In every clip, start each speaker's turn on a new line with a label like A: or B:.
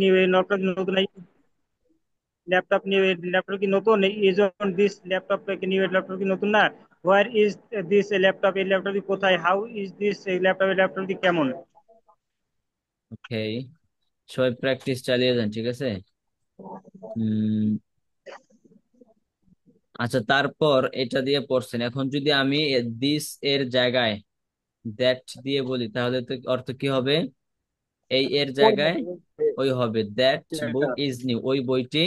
A: New, এই laptop নতুন, laptop new, laptop কি নতুন? ইজ অন দিস ল্যাপটপ কি নিউ, ল্যাপটপ কি নতুন না? হোয়ার ইজ দিস ল্যাপটপ, এই ল্যাপটপটি কোথায়? হাউ ইজ দিস ল্যাপটপ, এই ল্যাপটপটি কেমন?
B: ওকে, সবাই প্র্যাকটিস চালিয়ে যান, ঠিক আছে। উম আচ্ছা, তারপর এটা দিয়ে পড়ছেন, এখন যদি আমি দিস এর জায়গায় দ্যাট দিয়ে বলি তাহলে তো অর্থ কি হবে? এই এর
A: ওই
B: জায়গায়
A: হবে,
B: ওই হবে, দ্যাট বুক
A: এটা
B: ইজ নিউ, ওই বইটি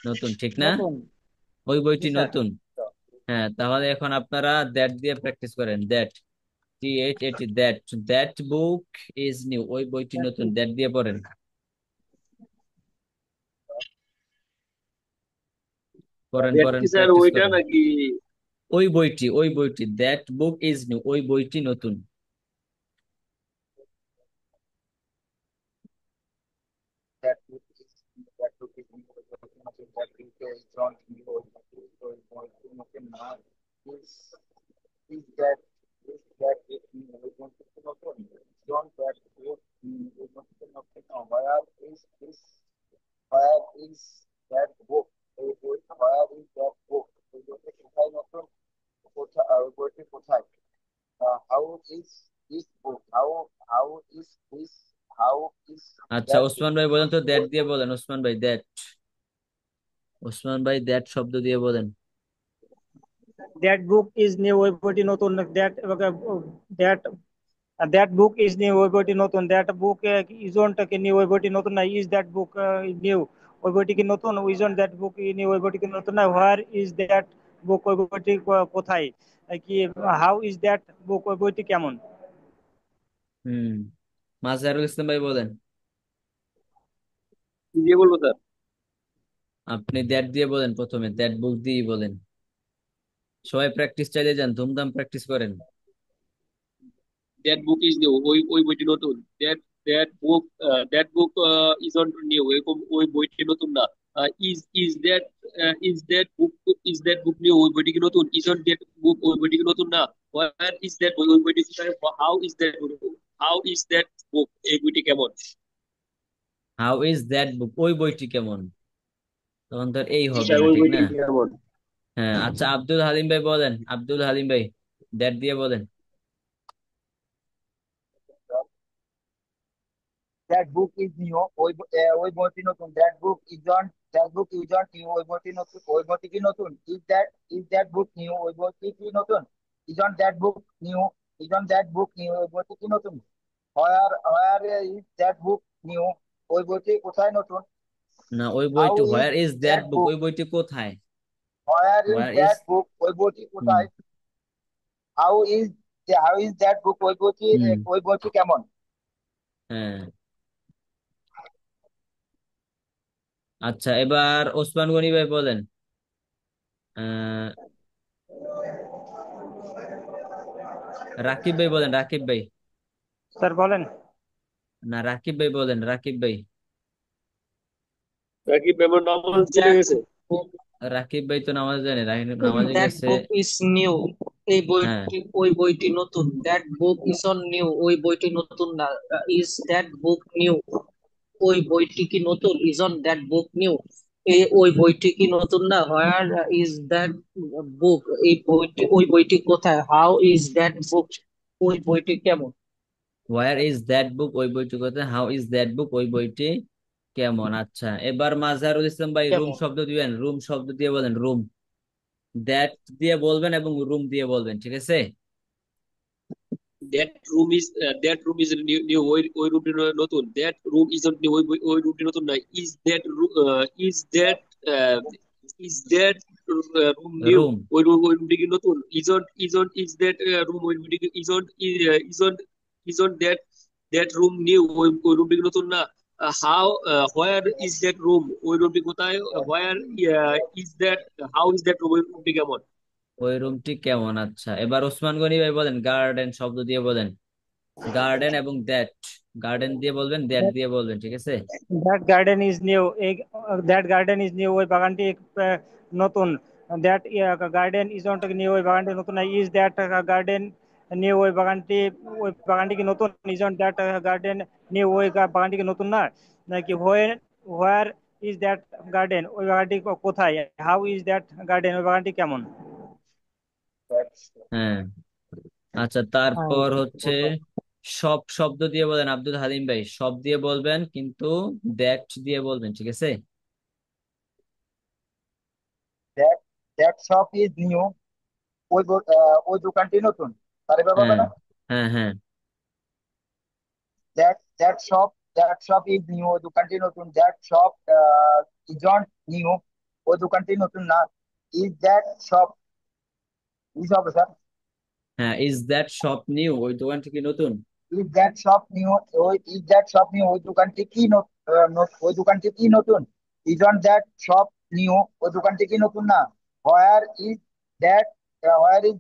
B: নতুন, ঠিক না?
A: নতুন।
B: ওই
A: জি
B: বইটি
A: স্যার।
B: নতুন। হ্যাঁ, তাহলে এখন আপনারা দ্যাট দিয়ে প্র্যাকটিস করেন। That, THAT, that, that book is new, ওই বইটি নতুন, দ্যাট দিয়ে পড়েন। পড়েন
C: ডেট
B: পড়েন,
C: কি স্যার
B: প্র্যাকটিস
C: ওইটা
B: করেন।
C: নাকি?
B: ওই বইটি, দ্যাট বুক ইজ নিউ, ওই বইটি নতুন।
D: that book is that book is that is John is that is John that book where is where is that book where is that book কোথায় নতুন বইটি কোথায় how is this book how is this how is
B: আচ্ছা,
D: that
B: Osman ভাই বলেন তো, that
D: book
B: দিয়ে বলেন, ওসমান ভাই দ্যাট, ওসমান ভাই দ্যাট শব্দ দিয়ে বলেন।
A: দ্যাট বুক ইজ নিউ, ওই বইটি নতুন। That that that book is new, ওই বইটি নতুন। দ্যাট বুক ইজন্ট কি নিউ, ওই বইটি নতুন না। ইজ দ্যাট বুক নিউ, ওই বইটি কি নতুন? ইজন্ট দ্যাট বুক নিউ, ওই বইটি কি নতুন না। হোয়ার ইজ দ্যাট বুক, ওই বইটি কোথায়? কি, হাউ ইজ দ্যাট বুক, ওই বইটি কেমন?
B: হুম, মাজহারুল ইসলাম ভাই বলেন।
C: কি দিয়ে বলবো স্যার?
B: আপনি দ্যাট দিয়ে বলেন, প্রথমে দ্যাট বুক দিয়ে বলেন। সবাই প্র্যাকটিস চালিয়ে যান, ধুমধাম প্র্যাকটিস করেন।
C: দ্যাট বুক ইজ নিউ, ওই ওই বইটি নতুন। That that book is on new, ওই বইটি নতুন না। ইজ দ্যাট বুক নিউ, ওই বইটি কি নতুন? ইজ অন দ্যাট বুক, ওই বইটি কি নতুন না? হোয়ার ইজ দ্যাট বই, ওই বইটি কোথায়? How is that book, how is that বুক, এই বইটি কেমন?
B: হাউ ইজ দ্যাট বুক, ওই বইটি কেমন? তখন তো আর এই
C: জি
B: হবে
C: স্যার,
B: না,
C: ওই
B: ঠিক
C: বইটি
B: না?
C: কেমন?
B: হ্যাঁ, আচ্ছা, আব্দুল হালিম ভাই বলেন, আব্দুল হালিম ভাই দ্যাট দিয়ে বলেন।
D: that book is new ওই বইটি নতুন that book isn't new ওই বইটি নতুন ওই বইটি কি নতুন is that book new ওই বইটি কি নতুন isn't that book new ওই বইটি কি নতুন where is that book new ওই বইটি কোথায় নতুন
B: না, ওই
D: how
B: বইটি,
D: is
B: where is that
D: that
B: book,
D: book
B: ওই বইটি কোথায়?
D: where is
B: where is,
D: that book ওই বইটি
B: হুম
D: কোথায় how is that book
B: হুম,
D: ওই বইটি কেমন
B: হ্যাঁ। আচ্ছা, এবার ওসমান গনি ভাই বলেন। আহ রাকিব ভাই বলেন, রাকিব ভাই।
A: স্যার বলেন।
B: না, রাকিব ভাই বলেন, রাকিব ভাই।
C: নাকি পেমেন্ট নামাজ চলে
E: দ্যাট
C: গেছে?
E: বুক
B: রাকিব ভাই তো নামাজ জানে, নামাজে
E: দ্যাট
B: গেছে।
E: বুক ইজ নিউ, এই
B: হ্যাঁ,
E: বইটি ওই বইটি নতুন। That book is on new, ওই বইটি নতুন না। ইজ দ্যাট বুক নিউ, ওই বইটি কি নতুন? Is on that book new, এই ওই বইটি কি নতুন না। হোয়ার ইজ দ্যাট বুক, এই বইটি ওই বইটি কোথায়? হাউ ইজ দ্যাট বুক, ওই বইটি কেমন?
B: হোয়ার ইজ দ্যাট বুক, ওই বইটি কোথায়? হাউ ইজ দ্যাট বুক, ওই বইটি কেমন? আচ্ছা, এবার মাজহারুল ইসলাম ভাই রুম
E: কেমন?
B: শব্দ দিবেন, রুম শব্দ দিয়ে বলেন, রুম। দ্যাট দিয়ে বলবেন এবং রুম দিয়ে বলবেন, ঠিক আছে।
C: দ্যাট রুম ইজ নিউ, ওই রুমটি নতুন। দ্যাট রুম ইজ নিউ, ওই রুমটি নতুন নয়। Is that is that room new,
B: room,
C: ওই রুমটি কি নতুন? ইজ দ্যাট রুম, ওই রুমটি isn't isn't that room new, ওই রুমটি কি নতুন না? How where is that room, ওই রুমটি কোথায়? Where is that how is that room, ওই রুমটি কেমন?
B: ওই রুমটি কেমন? আচ্ছা, এবার ওসমান গনি ভাই বলেন, গার্ডেন শব্দ দিয়ে বলেন। গার্ডেন এবং দ্যাট, গার্ডেন দিয়ে বলবেন, দ্যাট দিয়ে বলবেন, ঠিক আছে।
A: দ্যাট গার্ডেন ইজ নিউ, এই দ্যাট গার্ডেন ইজ নিউ, ওই বাগানটি নতুন। দ্যাট গার্ডেন ইজন্ট নিউ, ওই বাগানটি নতুন না। ইজ দ্যাট গার্ডেন নিউ, ওই বাগানটি কি নতুন? ইজন্ট দ্যাট গার্ডেন নিউ, ওই বাগানটি কি নতুন না। নাকি হোয়ার ইজ দ্যাট গার্ডেন, ওই বাগানটি কোথায়? হাউ ইজ দ্যাট গার্ডেন, ওই বাগানটি কেমন?
B: হ্যাঁ, আচ্ছা তারপর হচ্ছে সব শব্দ দিয়ে বলেন আব্দুল হালিম ভাই, সব দিয়ে বলবেন কিন্তু দ্যাট দিয়ে বলবেন, ঠিক আছে?
D: that that shop is new, ওই দোকানটি নতুন, তার এভাবে হবে
B: হ্যাঁ
D: না?
B: হ্যাঁ হ্যাঁ
D: that shop is new, ওই দোকানটি নতুন। that shop isn't new, ওই দোকানটি নতুন না। is that shop, is হবে স্যার।
B: হ্যাঁ, ইজ দ্যাট শপ নিউ, ওই দোকানটি কি নতুন?
D: is that shop new, is that shop new, ওই দোকানটি কি ওই দোকানটি কি নতুন? isn't that shop new, ওই দোকানটি কি নতুন না। where is that where is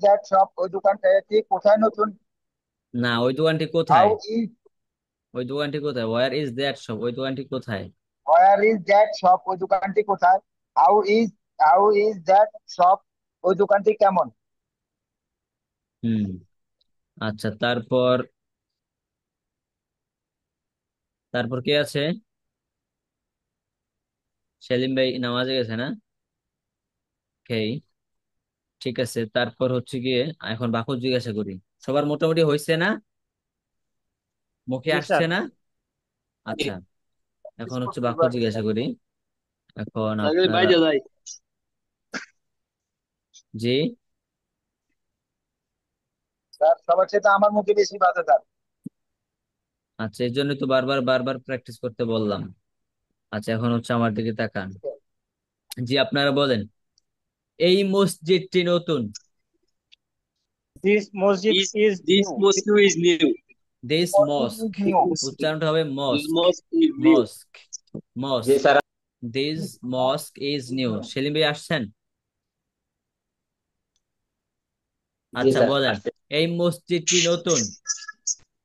D: that shop, ওই দোকানটি কোথায় নতুন?
B: না, ওই দোকানটি
D: how
B: কোথায়?
D: is
B: ওই দোকানটি কোথায়? ওয়ার ইজ দ্যাট শপ, ওই দোকানটি কোথায়?
D: where is that shop, ওই দোকানটি কোথায়? how is how is that shop, ওই দোকানটি কেমন?
B: হুম, আচ্ছা তারপর তারপর কে আছে? সেলিম ভাই নামাজে গেছে না? ওকে, ঠিক আছে। তারপর হচ্ছে গিয়ে এখন বাক্য জিজ্ঞাসা করি। সবার মোটামুটি হয়েছে না? মুখে
A: জি
B: আসছে
A: স্যার।
B: না? আচ্ছা, এখন হচ্ছে বাক্য
D: স্যার
B: জিজ্ঞাসা করি। এখন
C: আগে
B: আপনারা,
C: বাইরে যাই।
B: জি
D: সবার সাথে আমার মুখে বেশি বাধা স্যার।
B: আচ্ছা, এই জন্য তো বারবার বারবার প্র্যাকটিস করতে বললাম। আচ্ছা, এখন হচ্ছে আমার দিকে তাকান। জি, আপনারা বলেন এই মসজিদটি নতুন।
A: দিস মসজিদ
C: Is
A: is
C: this
A: new.
C: mosque is new?
B: This
D: মসজিদ
B: মস্ক,
D: is new,
B: উচ্চারণটা হবে
C: This
B: mosque,
C: mosque is new.
B: Mosque, mosque. This mosque is new. Selim ভাই আসছেন? আচ্ছা বলেন এই মসজিদটি নতুন।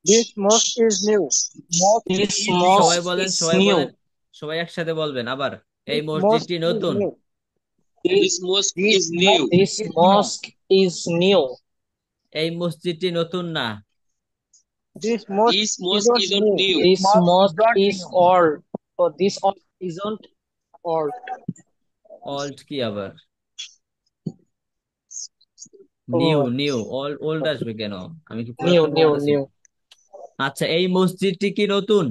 A: This mosque is new.
E: This
B: সবাই
E: mosque
B: বলেন,
E: is
B: সবাই
E: new.
B: বলেন, সবাই একসাথে বলবেন আবার, এই
A: দিস মস্ক
B: মসজিদটি
A: ইজ
B: নতুন।
A: New.
C: This mosque
D: this
C: is new.
D: mosque
E: This
D: is new,
E: mosque is new.
B: এই মসজিদটি নতুন না।
A: This mosque
C: This mosque
A: isn't
C: isn't
A: new.
C: new.
E: This
D: mosque
E: mosque
D: isn't
E: is
D: new,
E: old. So this mosque isn't old.
B: Old কি আবার? New,
E: Oh,
B: new. Old আসবে কেন? আমি কি
E: new,
B: পুরাতন
E: new,
B: বলতেছি?
E: new.
B: আচ্ছা, এই মসজিদটি কি নতুন?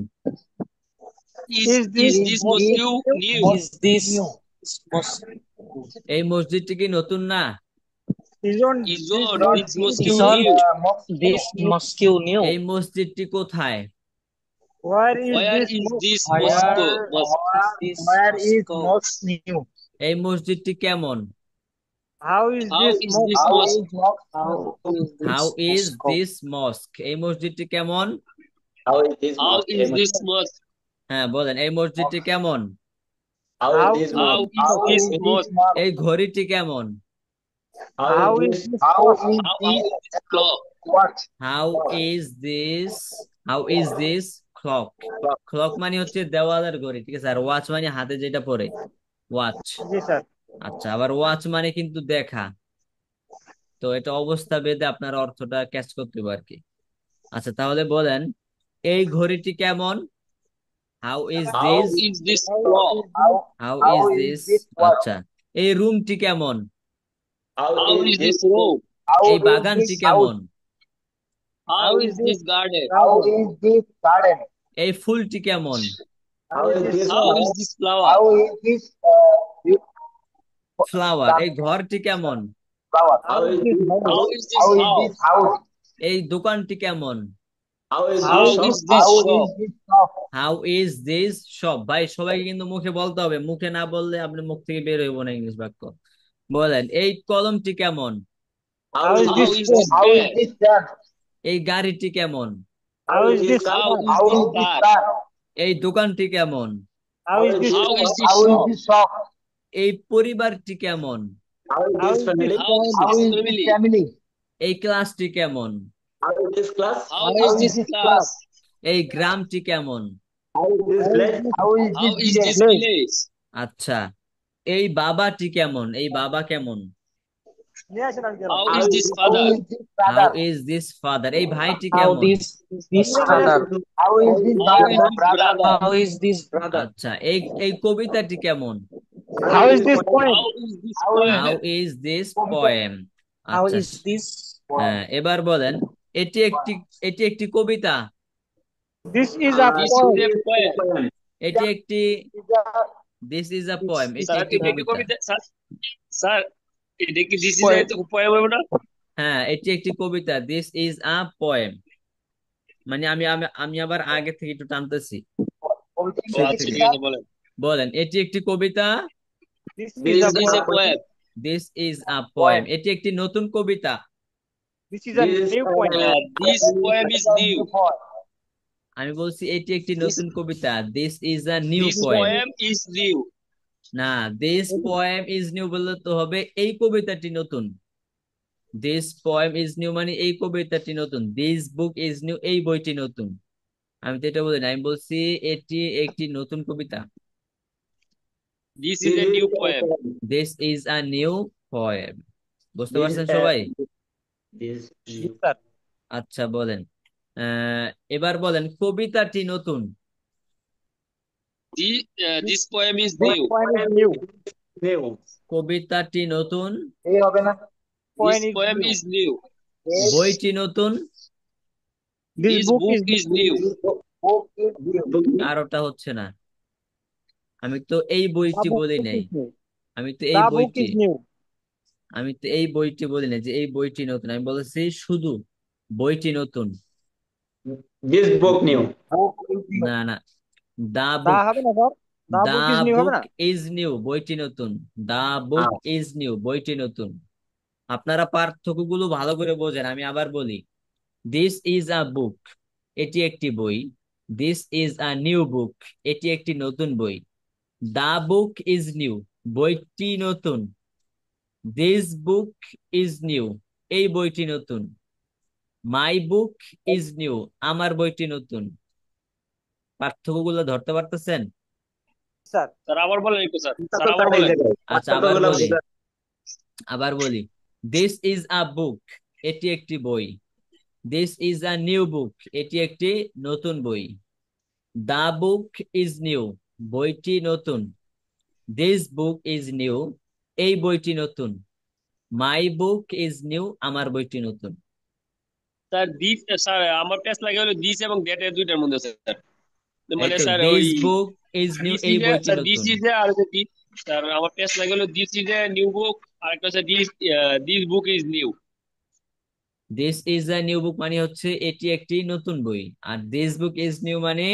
C: Is
A: is this
C: is
D: is
C: this
A: mosque
C: mosque
D: this
C: new?
E: Is
D: mosque
E: this
D: new,
E: mosque
B: এই মসজিদটি কি নতুন না?
A: Isn't this
C: Isn't
D: not
C: this
D: this
C: mosque
E: isn't
C: new?
D: mosque
E: this
D: new,
E: mosque new?
B: এই মসজিদটি কোথায়?
A: Where is
C: Where
A: this
C: is
A: mosque?
C: this
E: Where
C: mosque?
E: is this
D: where is
E: mosque?
D: mosque new,
B: এই মসজিদটি কেমন?
A: How is
C: How
A: this
C: is
A: mosque?
C: this
D: how
C: mosque?
D: is mosque
E: How
D: new,
E: is
B: how
E: this
B: is
E: mosque?
B: This mosque, এই মসজিদটি কেমন?
C: How is this mosque?
B: হ্যাঁ বলেন, এই মসজিদটি কেমন?
A: How
C: How is
D: how
C: this
D: is this
C: mosque?
D: mosque,
B: এই ঘড়িটি কেমন?
A: How is this
D: how
A: clock?
D: is
C: How
D: this
C: is this clock?
D: what,
B: how is this, how is this clock. Clock মানে হচ্ছে দেওয়ালের ঘড়ি, ঠিক আছে? আর ওয়াচ মানে হাতে যেটা পরে, ওয়াচ।
A: জি স্যার।
B: আচ্ছা, আবার ওয়াচ মানে কিন্তু দেখা। তো এটা অবস্থা ভেদে আপনার অর্থটা ক্যাচ করতে হবে আর কি। আচ্ছা তাহলে বলেন এই ঘড়িটি কেমন? How is
C: How
B: this,
C: is this
A: how
C: clock?
A: Is
D: how
B: how
D: how
B: is
D: is
B: this.
D: this what,
B: আচ্ছা, এই রুমটি কেমন?
C: How is this room?
D: how
B: এই
D: is
B: বাগানটি
D: this
B: কেমন?
C: How
A: how
C: is
A: is this
C: this garden?
D: how is this garden,
B: এই ফুলটি কেমন?
A: How is this
C: How
A: flower?
C: is this flower?
D: how is this
B: flower. এই ঘরটি কেমন?
D: flower,
A: how is this
C: How
A: house?
C: is this
D: how is
C: house?
D: this house,
B: এই দোকানটি কেমন?
A: How
C: How
A: is
C: is this
D: how
C: shop?
D: is this shop,
B: how is this shop. ভাই সবাইকে কিন্তু মুখে বলতে হবে, মুখে না বললে আপনি মুখ থেকে বের হইব না ইংলিশ বাক্য। বলেন এই কলমটি কেমন?
A: How is
C: How
A: this
C: is
A: pen?
C: this
D: how is
C: pen?
D: this pen,
B: এই গাড়িটি কেমন?
A: How is this
C: How
A: car?
C: is
D: how
C: this
D: is this
C: car?
D: car,
B: এই দোকানটি কেমন?
A: How is this
C: How is this
D: how is
C: shop?
D: this shop,
B: এই পরিবারটি কেমন?
A: How is
C: How is
D: how
C: this
D: is this
C: family?
D: family,
B: এই ক্লাসটি কেমন?
C: How
D: how
C: is
D: is
C: this
D: this
C: class?
D: class,
B: এই গ্রামটি কেমন?
A: How is this
D: how is
C: How
D: this
C: is this
D: village,
C: village?
B: আচ্ছা, এই বাবাটি কেমন? এই বাবা কেমন?
A: নিয়ে আসেন আমি গেলাম।
C: How
D: How
C: is
D: is
C: this
D: how
C: father?
D: is this
B: how
D: brother?
B: Is this father, এই ভাইটি
E: How
B: কেমন?
E: this
A: নিয়ে
E: father?
A: আসেন।
D: How is this
C: How is
D: brother?
C: this
D: Brother.
C: brother?
E: How is this brother?
B: আচ্ছা, এই এই কবিতাটি কেমন?
A: How is this poem?
C: How is this
D: How is
B: how
C: poem?
B: Is this
D: কবিতা?
B: পোয়েম?
E: How
B: আচ্ছা,
E: is this?
B: হ্যাঁ, এবার বলেন এটি একটি কবিতা।
A: This is a
C: This
A: poem.
C: is a poem.
B: এটি একটি
D: Is a
B: this is a poem, এটি
C: স্যার
B: একটি
C: এটা কি
B: কবিতা।
C: কবিতা স্যার? স্যার এটা কি this is
A: Poem.
C: A poem হবে না?
B: হ্যাঁ, এটি একটি কবিতা, দিস ইজ আ পোয়েম। মানে আমি আমি আমি আবার আগে থেকে একটু টানতেছি,
D: কবিতা
C: ও
B: শুরু
C: আচ্ছা
B: থেকে।
C: ঠিক আছে বলেন।
B: বলেন, এটি একটি কবিতা।
A: This is
C: This
A: a
C: is a
A: poem.
C: poem.
B: This is a poem,
D: poem.
B: এটি একটি নতুন কবিতা।
A: This is a new poem.
C: This poem is new.
B: আমি বলছি এটি একটি
C: This
B: নতুন কবিতা, this is a new
C: this
B: poem.
C: poem is new.
B: না, দিস পোয়েম ইজ নিউ বললে তো হবে এই কবিতাটি নতুন। দিস পোয়েম ইজ নিউ মানে এই কবিতাটি নতুন, দিস বুক ইজ নিউ এই বইটি নতুন। আমি তো এটা বলি না, আমি বলছি এটি একটি নতুন কবিতা।
C: This is a new poem.
B: This is a new poem. বুঝতে পারছেন সবাই?
A: Yes, sir.
B: আচ্ছা, বলেন এবার বলেন কবিতাটি নতুন।
C: This poem is
A: This
C: new.
A: poem is new.
B: কবিতাটি নতুন,
D: এই হবে না?
C: This
A: Poem is
C: poem
A: new.
C: is new.
B: বইটি নতুন,
A: This
C: This
A: book
C: book
A: is
C: is
A: new.
C: new.
D: Book is new.
B: কারোটা হচ্ছে না। আমি তো এই
A: The
B: বইটি
A: book
B: বলি নাই,
A: is new.
B: আমি তো এই
A: The book
B: বইটি
A: is new.
B: আমি তো এই বইটি বলি না যে এই বইটি নতুন, আমি বলেছি শুধু বইটি নতুন।
F: This book new.
D: Book is new.
B: না না, দা
A: The
B: বুক,
A: হবে না sir? The
B: the
A: book is new হবে
B: বুক
A: না?
B: ইজ নিউ বইটি নতুন, দা বুক ইজ নিউ বইটি নতুন। আপনারা পার্থক্যগুলো ভালো করে বোঝেন। আমি আবার বলি, দিস ইজ আ বুক, এটি একটি বই। দিস ইজ আ নিউ বুক, এটি একটি নতুন বই। দা বুক ইজ নিউ, বইটি নতুন। দিস বুক ইজ নিউ, এই বইটি নতুন। মাই বুক ইজ নিউ, আমার বইটি নতুন। পার্থক্যগুলো ধরতে পারতেছেন?
A: স্যার,
C: স্যার আবার বলেন একটু স্যার। স্যার আবার বলেন।
B: আচ্ছা, আবার বলি, দিস ইজ আ বুক, এটি একটি বই। দিস ইজ আ নিউ বুক, এটি একটি নতুন বই। দা বুক ইজ নিউ, বইটি নতুন। দিস বুক ইজ নিউ, এই বইটি নতুন। মাই বুক ইজ নিউ, আমার বইটি নতুন।
C: স্যার দিস স্যার আমার পেছ লাগে হলো দিস এবং দ্যাট এর দুইটার মধ্যে স্যার। মানে স্যার ওই
B: this book is new,
C: this
B: এই
C: ইজ
B: বইটি
C: স্যার দিস
B: নতুন।
C: ইজ আর দিস স্যার আমার পেছ লাগে হলো this is a new book আর একটা হচ্ছে this book is new.
B: This is a new book মানে হচ্ছে এটি একটি নতুন বই, আর দিস বুক ইজ নিউ মানে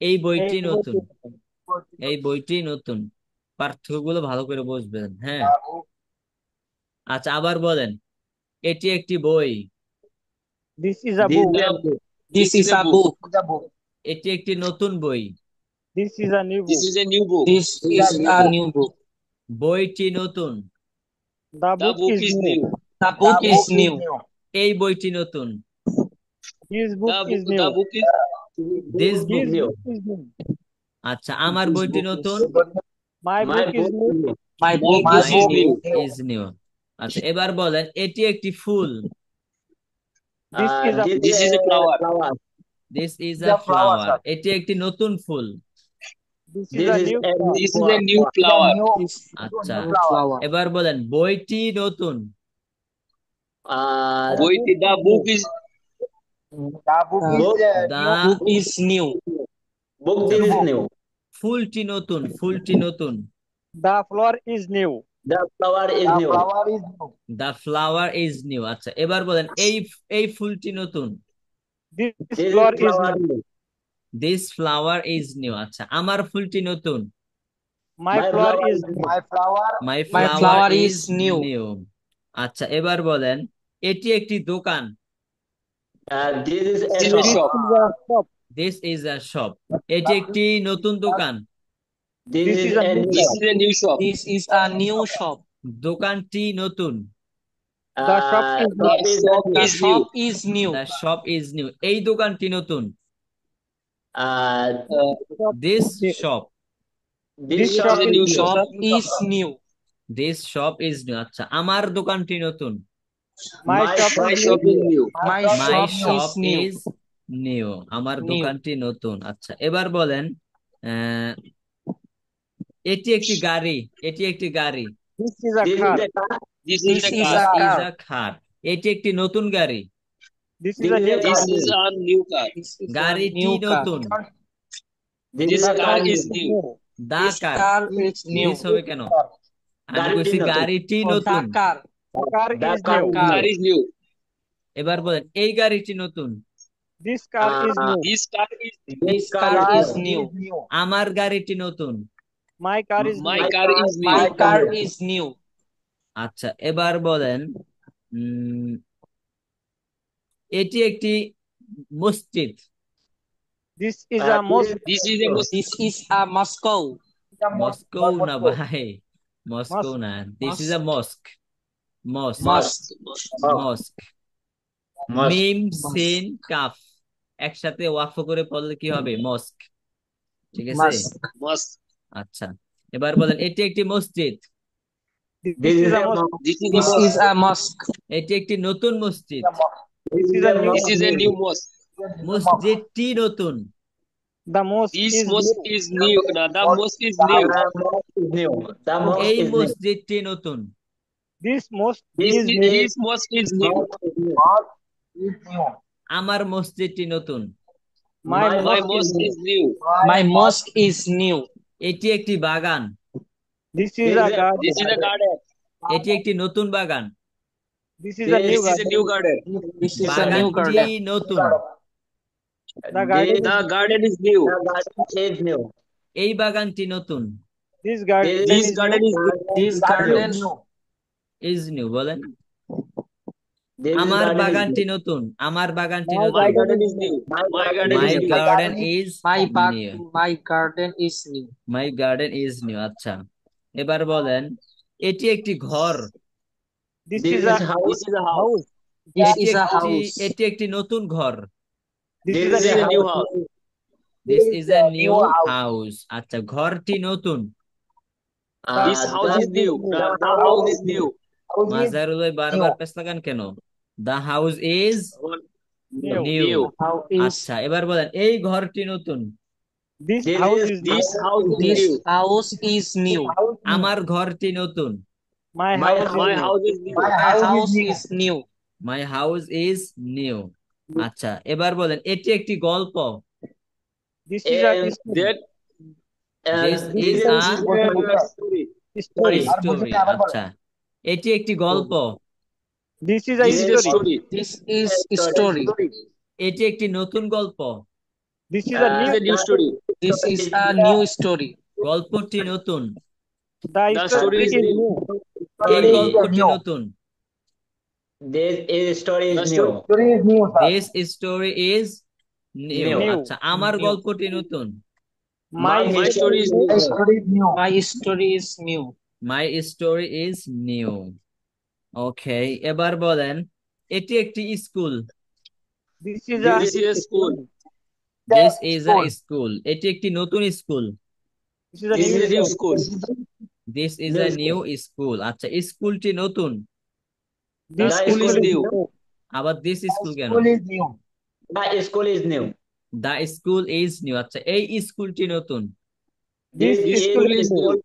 B: এই বইটি
A: এই
B: নতুন,
A: বইটি
B: এই বইটি নতুন। পার্থক্যগুলো ভালো করে বুঝবেন, হ্যাঁ।
D: The book
B: আচ্ছা, আবার বলেন, এটি একটি বই।
A: This is a book.
E: This is a book.
D: is a book.
B: এটি একটি নতুন বই।
A: This is a new
C: This
A: book.
C: is a new book.
E: This is a new book.
B: বইটি নতুন।
A: The
C: The
A: book
C: book
A: is
C: is
A: new.
C: new.
E: The book
D: The
E: is
D: book
E: new.
B: এই বইটি নতুন।
A: This book is new.
C: The book is
B: this book.
A: This book is new.
B: আচ্ছা, আমার বইটি নতুন।
A: My book is new.
E: My book
C: My
E: is
B: my
C: book
E: new.
B: Book is new. আচ্ছা, এবার বলেন, এটি একটি ফুল।
A: This is a
C: This is a flower.
B: This is
D: It's
B: a
D: a flower,
B: flower,
D: sir.
B: এটি একটি নতুন ফুল।
A: this is a new flower.
C: This is a new
D: It's a
C: flower.
D: new,
B: আচ্ছা,
D: new flower.
B: এবার বলেন, বইটি নতুন।
C: Boiti, the book is
D: The book is
B: the
D: new.
E: Book is new.
F: Book this is new.
B: ফুলটি নতুন, ফুলটি নতুন।
A: The flower is new.
F: The flower is
D: The
F: new.
D: flower is new.
B: The flower is new. আচ্ছা, এবার বলেন, এই ফুলটি নতুন।
A: This
F: This
A: flower is
F: flower
A: new.
F: new.
B: This flower is new. আচ্ছা, আমার ফুলটি নতুন।
A: My flower is new.
D: My flower.
B: My
E: My
B: flower
E: flower
B: is
E: is new.
B: New. আচ্ছা, এবার বলেন, এটি একটি দোকান।
F: This is a
C: This is a
F: shop.
C: shop.
A: This is a shop.
B: This is a shop, এটি একটি নতুন দোকান।
F: This
A: This
F: is
A: is a
F: a
A: new
F: new
C: This
F: shop.
C: is a new shop.
E: This is a new shop.
B: দোকানটি নতুন।
A: The shop is new.
F: Shop is
C: Shop
E: The
C: is new.
E: shop is new.
B: The shop is new, এই দোকানটি নতুন।
F: uh,
A: Shop
B: this
A: is new.
B: Shop,
F: this
A: This
F: shop
A: shop
C: is a
F: is
C: new
F: new.
C: shop.
E: Shop is new.
B: This shop is new. আচ্ছা, আমার দোকানটি নতুন।
A: My
F: My
A: shop
C: My
A: is
C: shop
A: new.
C: is new.
E: My
B: my
E: shop is
B: shop
E: new.
B: Is new. আমার
E: New.
B: দোকানটি নতুন। আচ্ছা, এবার বলেন আহ, এটি একটি গাড়ি। এটি একটি গাড়ি।
A: This is a
F: this is
A: car.
F: a car.
C: This is
E: This
C: a
E: is
C: car.
E: a
B: this is
E: car.
B: আ কার। এটি একটি নতুন গাড়ি।
A: This is
F: This
A: a
F: is
A: new
F: a
A: car.
C: This
F: car.
C: is a new car.
E: This is a
B: গাড়িটি
E: new car.
B: নতুন।
F: This is
C: This
A: The
F: a
C: car
A: car
F: car.
C: is
A: is
C: new.
A: new.
B: The
E: This
B: car.
E: car is new.
B: This হবে কেন? আমি
F: গাড়িটি
B: কইছি
F: নতুন।
B: গাড়িটি
E: Oh, the
B: নতুন।
E: car.
A: The car
F: The
A: is
F: car
A: new.
F: is
E: Car.
C: Car
F: new.
C: is new.
B: এবার বলেন এই গাড়িটি নতুন।
A: This car is
F: Uh,
A: new.
C: This car is new.
E: This
F: car
E: car
F: is
E: is
F: new.
E: new.
B: আমার গাড়িটি নতুন।
A: My car is
C: My
A: new.
C: car is new.
E: My car is new.
B: আচ্ছা, এবার বলেন উম এটি একটি মসজিদ।
A: This is
F: Uh,
A: a mosque.
C: This is a mosque.
E: This is a Moscow.
B: Moscow না ভাই, মস্কো
A: Mosque.
B: না। This is a mosque. Mosque.
E: Mosque.
B: Mosque.
F: mosque.
B: মিম সিন কাফ একসাথে ওয়াকফ করে পড়লে কি হবে? মস্ক। ঠিক আছে।
E: Mosque.
C: Mosque.
B: আচ্ছা, এবার বলেন এটি একটি মসজিদ।
A: This
F: This
A: is
F: is
A: a
F: a
A: mosque.
F: mosque.
C: This is a
E: This is
C: mosque.
E: a mosque.
B: এটি একটি নতুন মসজিদ।
A: This is a new
C: This is a new mosque.
B: মসজিদটি নতুন।
A: The mosque
C: This
A: is
C: mosque
A: new.
C: is new. No, the mosque is new.
F: The mosque is new. The mosque
B: এই
F: is new.
B: মসজিদটি নতুন।
A: This mosque
C: This
A: is
C: is
A: new.
C: this mosque is new.
F: Mosque is new.
B: আমার মসজিদটি নতুন।
A: My
F: My
C: My
A: mosque is
C: mosque
A: new.
C: is new.
E: My mosque is new.
B: এটি একটি বাগান।
A: This is
F: This
A: a
F: is a-
A: garden.
C: This is a garden.
B: এটি একটি নতুন বাগান।
A: This is a
F: This
A: new
C: This is a
A: garden.
C: new garden.
E: This is a new
B: বাগানটি
E: garden.
B: নতুন।
A: The garden
F: This-
C: The garden is new.
F: The garden is new.
B: এই বাগানটি নতুন।
A: This garden
C: This
A: is
C: garden
A: new.
C: is new.
E: This garden.
B: Is new বলেন।
F: This
B: আমার
F: garden is
B: বাগানটি
F: new.
B: নতুন। আমার বাগানটি
A: My
B: নতুন।
C: My garden is new. My garden
B: my
C: is new.
B: Garden is new.
E: My garden is new.
B: My garden is new. আচ্ছা, এবার বলেন এটি একটি ঘর।
A: This
F: This
A: is
F: is
A: a
F: house.
C: This is a house.
A: house.
E: This
B: এটি
E: is a
B: একটি
E: house.
B: এটি একটি নতুন ঘর।
A: This
F: This
A: is
C: This
A: a
C: is a new
A: new
C: house.
B: This is a new house. আচ্ছা, ঘরটি নতুন।
C: This house
F: The-
C: is new. The house is new.
B: Mazharul ভাই বারবার পেছ লাগান কেন? The house is
A: new.
B: New.
C: New.
E: How is
B: আচ্ছা, এবার বলেন এই ঘরটি নতুন।
A: This
F: This
A: house
F: is-
A: is new.
C: This house is
E: this
C: new.
E: house is new?
B: আমার ঘরটি নতুন।
A: My
F: My
A: house
C: My
A: is new.
C: house is new.
E: My house is new.
B: My house is new. আচ্ছা, এবার বলেন এটি একটি গল্প।
A: This is a story.
C: That
B: This
F: this
B: is
F: is
B: a
C: story.
A: Story.
B: Story. আচ্ছা, এটি একটি গল্প।
A: This is a
C: This is a
A: story.
C: story.
E: This is a story.
B: এটি একটি নতুন গল্প।
A: This is a
C: This is a
A: new
C: new story.
E: This is a new story.
B: গল্পটি নতুন।
A: The
C: The
A: story
C: story
A: is
C: is new.
A: new.
B: এই গল্পটি নতুন।
F: This is story
C: The
F: is new.
B: This story is new.
A: New.
B: আচ্ছা, আমার
E: New.
B: গল্পটি নতুন।
A: My
C: My story is new.
E: My story is new.
B: My story is new. Okay, এবার বলেন এটি একটি school.
A: This is
C: This is a school.
B: This is a school. এটি একটি নতুন school.
A: This is a
C: This is a
A: new
C: new
A: school.
C: school.
B: This is a new school. আচ্ছা, স্কুলটি নতুন।
A: This
C: The
A: school
C: school is
A: is
C: new.
A: new.
B: আবার this school কেন?
F: The school is new.
B: The school is new. আচ্ছা, এই স্কুলটি নতুন।
A: This
C: This
A: school
C: school
A: is
C: is new.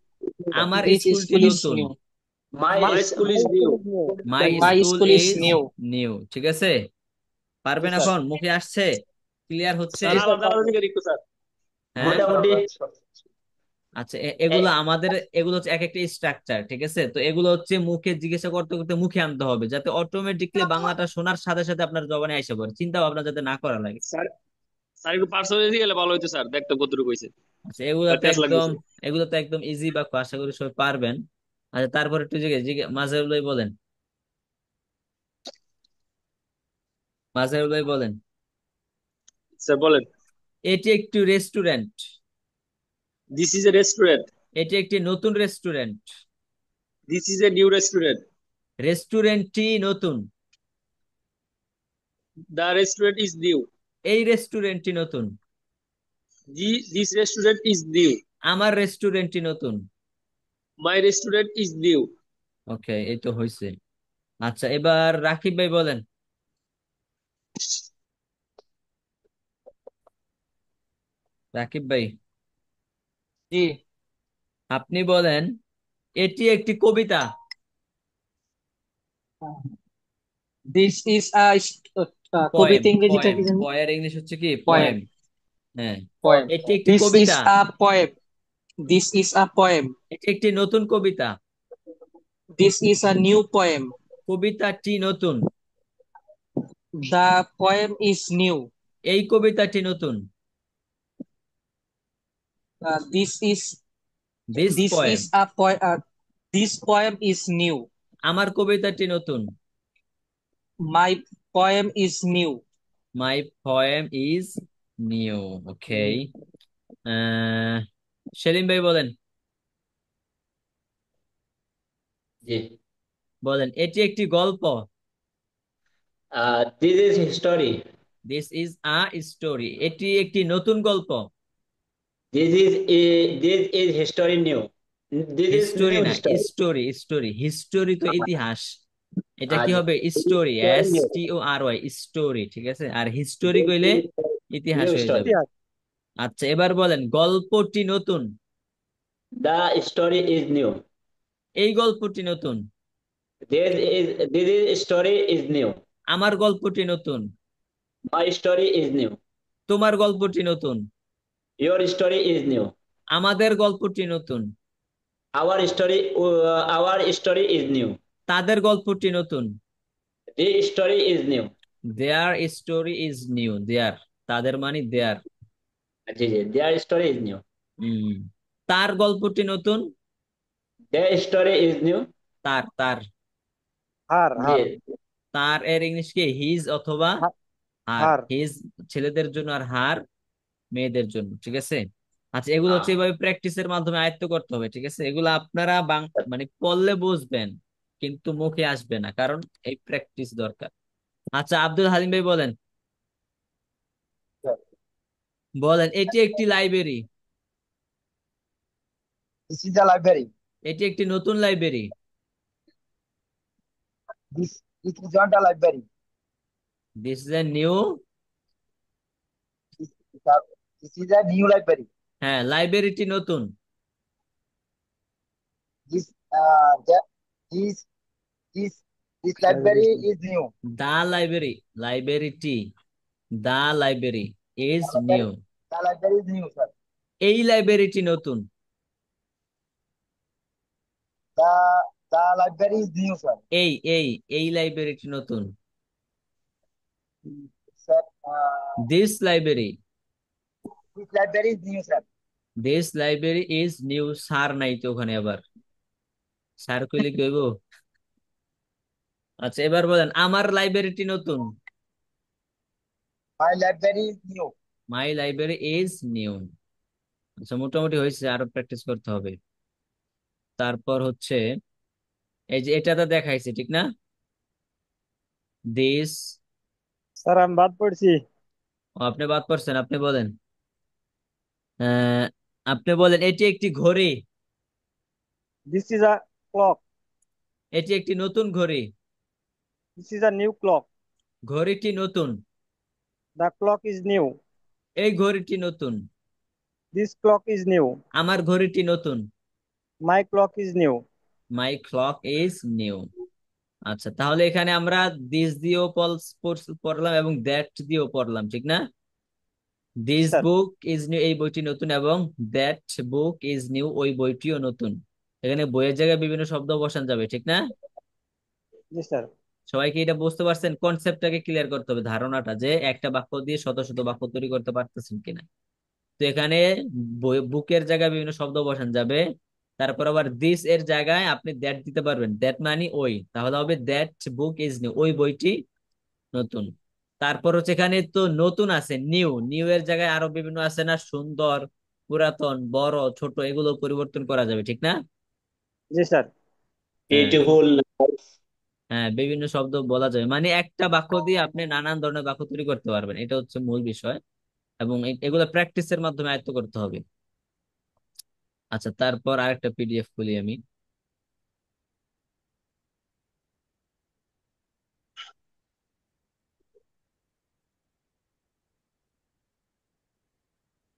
B: আমার
E: This
B: স্কুলটি
E: school is
B: নতুন।
E: new.
F: My
C: My school is new.
B: My
E: My
B: school
E: school is
B: is
E: new.
B: New. ঠিক আছে, পারবেন এখন? মুখে আসছে? ক্লিয়ার হচ্ছে?
C: স্যার আলাদা আলাদা করে একটু স্যার।
B: হ্যাঁ।
F: মোটামুটি
B: আচ্ছা, এগুলো আমাদের এগুলো হচ্ছে এক একটা স্ট্রাকচার। ঠিক আছে, তো এগুলো হচ্ছে মুখে জিজ্ঞাসা করতে করতে মুখে আনতে হবে, যাতে অটোমেটিকলি বাংলাটা শোনার সাথে সাথে আপনার জবানে এসে পড়ে, চিন্তা ভাবনা যাতে না করা লাগে।
C: স্যার স্যার একটু পার্সোনালি গেলে ভালো হতো স্যার, দেখতে কতটুকু হয়েছে।
B: আচ্ছা, এগুলো তো
C: টেস্ট
B: একদম
C: লাগতেছে।
B: এগুলো তো একদম ইজি বাক্য, আশা করি সবাই পারবেন। আচ্ছা, তারপর একটু মাজহারুল ভাই বলেন। মাজহারুল ভাই বলেন।
C: স্যার বলেন।
B: এটি একটি restaurant.
C: This is a restaurant.
B: এটি একটি নতুন restaurant.
C: This is a new restaurant.
B: রেস্টুরেন্টটি নতুন।
C: The restaurant is new.
B: এই রেস্টুরেন্টটি নতুন।
C: This restaurant is new.
B: আমার রেস্টুরেন্টটি নতুন।
C: My restaurant is new.
B: ওকে, এই তো হয়েছে। আচ্ছা, এবার রাকিব ভাই বলেন। রাকিব ভাই,
E: জি।
B: আপনি বলেন এটি একটি কবিতা।
E: দিস ইজ
B: পয়েম,
E: কবিতা ইংরেজিটা
B: পয়েম,
E: কি জানি?
B: পয়ের ইংলিশ হচ্ছে কি
E: পয়েম।
B: পয়েম। হ্যাঁ,
E: পয়েম।
B: এটি একটি
E: দিস ইজ
B: কবিতা।
E: A poem. This is a poem.
B: এটি একটি নতুন কবিতা।
E: This is a new poem.
B: কবিতাটি নতুন।
E: The poem is new.
B: এই কবিতাটি নতুন।
E: This is
B: this
E: this
B: poem.
E: Is a poem. This poem is new.
B: আমার কবিতাটি নতুন।
E: My poem is new.
B: My poem is new. Okay, Selim ভাই বলেন।
F: জি।
B: বলেন এটি একটি গল্প।
F: This is history.
B: This is a story. এটি একটি নতুন গল্প।
F: This is history new. This is
B: history
F: new
B: না,
F: history.
B: স্টোরি। স্টোরি, হিস্টোরি তো ইতিহাস। এটা কি
F: Uh,
B: হবে? Story,
F: History
B: S
F: new.
B: টি ও আর ওয়াই, স্টোরি। ঠিক আছে, আর হিস্টোরি কইলে ইতিহাস
F: New
B: হয়ে
F: story.
B: যাবে।
A: ইতিহাস।
B: আচ্ছা, এবার বলেন গল্পটি নতুন।
F: The story is new.
B: এই গল্পটি নতুন।
F: This is story is new.
B: আমার গল্পটি নতুন।
F: My story is new.
B: তোমার গল্পটি নতুন।
F: Your story is new.
B: আমাদের গল্পটি নতুন।
F: Our story is new.
B: তাদের গল্পটি নতুন।
F: This story is new.
B: There story is new. There, তাদের মানে দেয়ার।
F: জি জি, their story is new.
B: হম, তার গল্পটি নতুন।
F: Their story is new.
B: তার, তার,
A: হার
F: জি।
A: হার
B: তার এর ইংলিশ কি? হিজ অথবা
A: হা-
B: হার।
A: হার।
B: হিজ ছেলেদের জন্য, আর হার মেয়েদের জন্য। ঠিক আছে। আচ্ছা, এগুলো হচ্ছে
F: আহ,
B: এইভাবে প্র্যাকটিসের মাধ্যমে আয়ত্ত করতে হবে। ঠিক আছে, এগুলো আপনারা মানে পড়লে বুঝবেন, কিন্তু মুখে আসবে না, কারণ এই প্র্যাকটিস দরকার। আচ্ছা, আব্দুল হালিম ভাই বলেন। বলেন এটি একটি library.
D: This is a library.
B: এটি একটি নতুন library.
D: This is not a library.
B: This is a new.
D: This is a, this is a new library.
B: হ্যাঁ, লাইব্রেরিটি নতুন।
D: This the, this this this library is new.
B: The library, লাইব্রেরিটি, the library is
D: The library,
B: new.
D: the library is new, sir.
B: এই লাইব্রেরিটি নতুন।
D: The the library is new, sir.
B: এই এই এই লাইব্রেরিটি নতুন।
D: Sir,
B: this library,
D: this library is new, sir.
B: This library is new. Sir নাই তো ওখানে, আবার স্যার কইলে কি হইব? আচ্ছা, এবার বলেন আমার লাইব্রেরিটি নতুন।
D: My library is new.
B: My library is new. আচ্ছা, মোটামুটি হয়েছে, আরো প্র্যাকটিস করতে হবে। তারপর হচ্ছে এই যে এটাতে দেখাইছে, ঠিক না? দিস,
A: স্যার আমি বাদ পড়ছি।
B: আপনি বাদ পড়ছেন, আপনি বলেন। আহ, আপনি বলেন এটি একটি ঘড়ি।
A: This is a clock.
B: এটি একটি নতুন ঘড়ি।
A: This is a new clock.
B: ঘড়িটি নতুন।
A: The clock is new.
B: এই ঘড়িটি নতুন।
A: This clock is new.
B: আমার ঘড়িটি নতুন।
A: My clock is new.
B: My clock is new. আচ্ছা, তাহলে এখানে আমরা দিস দিয়েও পড়লাম এবং দ্যাট দিয়েও পড়লাম, ঠিক না? This
A: sir.
B: Book is new, এই বইটি নতুন, এবং দ্যাট বুক ইজ নিউ, ওই বইটিও নতুন। এখানে বইয়ের জায়গায় বিভিন্ন শব্দ বসান যাবে, ঠিক না?
A: জি স্যার।
B: সবাইকে এটা বুঝতে পারছেন? কনসেপ্টটাকে ক্লিয়ার করতে হবে, ধারণাটা, যে একটা বাক্য দিয়ে শত শত বাক্য তৈরি করতে পারতেছেন কিনা। তো এখানে বুকের জায়গায় বিভিন্ন শব্দ বসান যাবে। তারপর আবার দিস এর জায়গায় আপনি দ্যাট দিতে পারবেন, দ্যাট মানে ওই, তাহলে হবে দ্যাট বুক ইজ নিউ, ওই বইটি নতুন। তারপর হচ্ছে এখানে তো নতুন আছে, নিউ। নিউ এর জায়গায় আরো বিভিন্ন আছে না, সুন্দর, পুরাতন, বড়, ছোট, এগুলো পরিবর্তন করা যাবে, ঠিক না?
A: জি স্যার।
B: হ্যাঁ,
F: Beautiful.
B: হ্যাঁ, বিভিন্ন শব্দ বলা যাবে, মানে একটা বাক্য দিয়ে আপনি নানান ধরনের বাক্য তৈরি করতে পারবেন, এটা হচ্ছে মূল বিষয়। এবং এগুলো প্র্যাকটিসের মাধ্যমে আয়ত্ত করতে হবে। আচ্ছা, তারপর আরেকটা পিডিএফ খুলি আমি।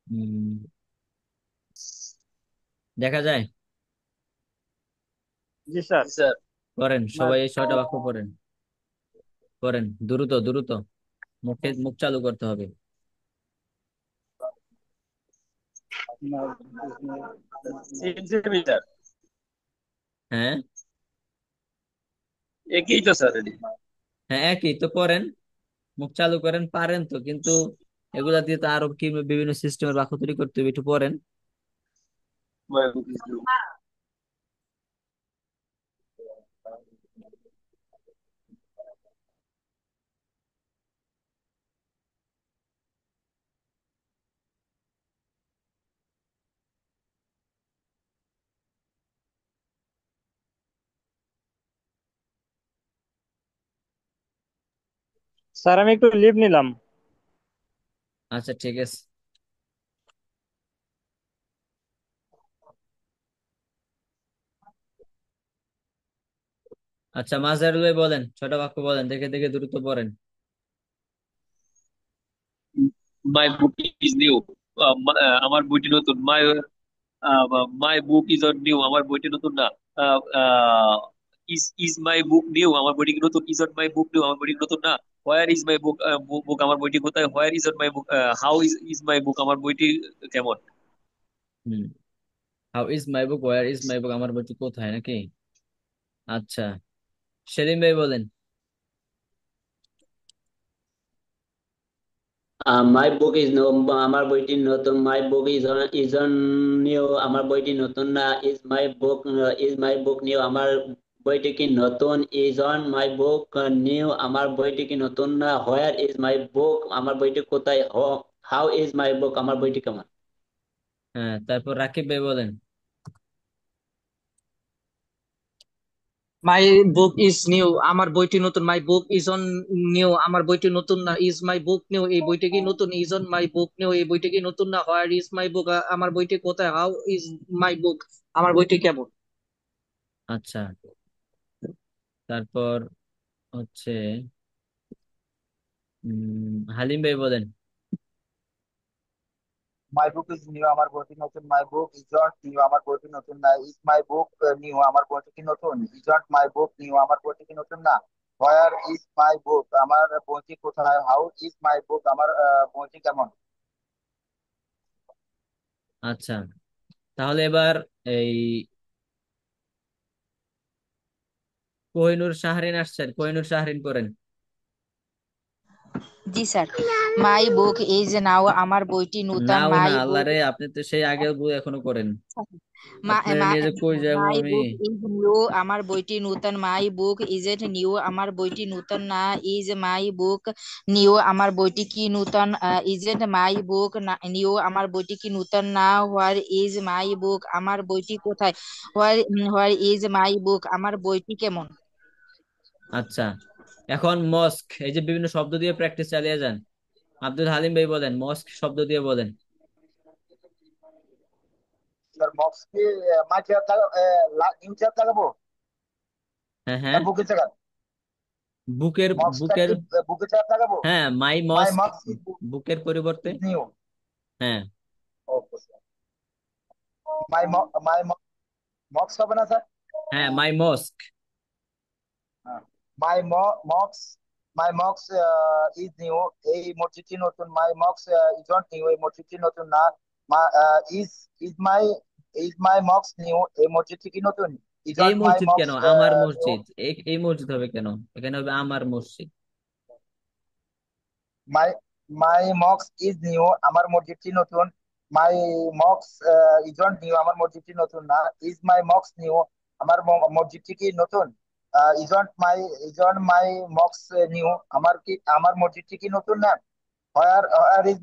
B: উম, দেখা যায়?
A: জি স্যার।
C: জি স্যার।
B: করেন সবাই, এই 6টা বাক্য পড়েন। করেন দ্রুত দ্রুত, মুখ চালু করতে হবে।
C: সেম সেমই স্যার,
B: হ্যাঁ
C: একই তো স্যার এটি।
B: হ্যাঁ, একই তো, পড়েন, মুখ চালু করেন, পারেন তো, কিন্তু এগুলা দিয়ে তো আরো কি বিভিন্ন সিস্টেমের বাক্য তৈরি করতে হবে, একটু পড়েন।
C: My book is new.
A: Sir আমি একটু লিভ নিলাম।
B: আচ্ছা ঠিক আছে। আচ্ছা, মাঝারুল ভাই বলেন, 6টা বাক্য বলেন, দেখে দেখে দ্রুত পড়েন।
C: My book is new. আমার বইটি নতুন। মাই বুক ইজ নট নিউ, আমার বইটি নতুন না। ইজ মাই বুক নিউ, আমার বইটি কি নতুন? Is not my book new, আমার বইটি কি নতুন না। হোয়ার ইজ মাই বুক, বুক আমার বইটি কোথায়? Where is not my book, how is my book, আমার বইটি কেমন?
B: Hmm, how is my book, where is my book, আমার বইটি কোথায়, নাকি? আচ্ছা, সেলিম ভাই বলেন।
F: মাই বুক ইজ নো, আমার বইটি নতুন। মাই বুক ইজ অন নিউ, আমার বইটি নতুন না। ইজ মাই বুক নিউ, আমার বইটি কি নতুন? Is on my book new, আমার বইটি কি নতুন না। হোয়ার ইজ মাই বুক, আমার বইটি কোথায়? হাউ ইজ মাই বুক, আমার বইটি কেমন?
B: হ্যাঁ, তারপর রাকিব ভাই বলেন।
E: মাই বুক ইজ নিউ, আমার বইটি নতুন। মাই বুক ইজ অন নিউ, আমার বইটি নতুন না। ইজ মাই বুক নিউ, এই বইটি কি নতুন? Is on my book new, এই বইটি কি নতুন না। হোয়ার ইজ মাই বুক, আমার বইটি কোথায়? হাউ ইজ মাই বুক, আমার বইটি কেমন?
B: আচ্ছা, তারপর হচ্ছে হালিম ভাই বলেন।
D: মাই বুক ইজ নিউ, আমার বইটি নতুন। মাই বুক ইজ নট নিউ, আমার বইটি নতুন না। ইজ মাই বুক নিউ, আমার বইটি কি নতুন? Is not my book new, আমার বইটি কি নতুন না। হোয়ার ইজ মাই বুক, আমার বইটি কোথায়? হাউ ইজ মাই বুক, আমার বইটি কেমন?
B: আচ্ছা, তাহলে এবার এই কোহিনূর শাহরিন আসছেন, কোহিনূর শাহরিন করেন।
G: জি sir. My book is now, আমার বইটি নূতন।
B: নাও না,
G: মাই
B: আল্লাহ
G: বুক
B: রে, আপনি তো সেই আগের বই এখনো করেন। আপনার
G: মাই
B: নিয়ে যে কই যাবো
G: মাই
B: আমি।
G: বুক ইজ নিউ, আমার বইটি নূতন। মাই বুক ইজেট নিউ, আমার বইটি নূতন না। ইজ মাই বুক নিউ, আমার বইটি কি নূতন? ইজেট মাই বুক নিউ, আমার বইটি কি নূতন না। হোয়ার ইজ মাই বুক, আমার বইটি কোথায়? হোয়ার ইজ মাই বুক, আমার বইটি কেমন?
B: আচ্ছা, এখন মস্ক, এই যে বিভিন্ন শব্দ দিয়ে প্র্যাকটিস চালিয়ে যান। আব্দুল হালিম ভাই বলেন, মস্ক শব্দ দিয়ে বলেন।
D: স্যার বক্স কি মাই চেয়ার নিউ চেয়ার লাগাবো?
B: হ্যাঁ
D: না
B: হ্যাঁ,
D: বুকের জায়গা?
B: বুকের
D: বক্সটা
B: বুকের
D: কি বুকের চেয়ার লাগাবো?
B: হ্যাঁ, মাই
D: মাই
B: মস্ক,
D: বক্স
B: বুকের পরিবর্তে।
D: Is new.
B: হ্যাঁ
D: ওকে স্যার। মাই মাই মক্স হবে না স্যার?
B: হ্যাঁ, মাই মস্ক।
D: মাই মক্স, মাই মক্স ইজ নিউ, এই মসজিদটি নতুন। মাই মক্স ইজ নট নিউ, এই মসজিদটি নতুন না। Is is my is my মক্স নিউ, এই মসজিদটি কি নতুন? ইজ
B: এই
D: নট মাই
B: মসজিদ কেন?
D: মক্স
B: আমার
D: নিউ।
B: মসজিদ, এই মসজিদ হবে কেন? এখানে হবে আমার মসজিদ।
D: মাই মাই মক্স ইজ নিউ, আমার মসজিদটি নতুন। মাই মক্স ইজ নট নিউ, আমার মসজিদটি নতুন না। ইজ মাই মক্স নিউ, আমার মসজিদটি কি নতুন? ইজ নট মাই মক্স নিউ, আমার মসজিদটি কি নতুন না। হোয়ার ইজ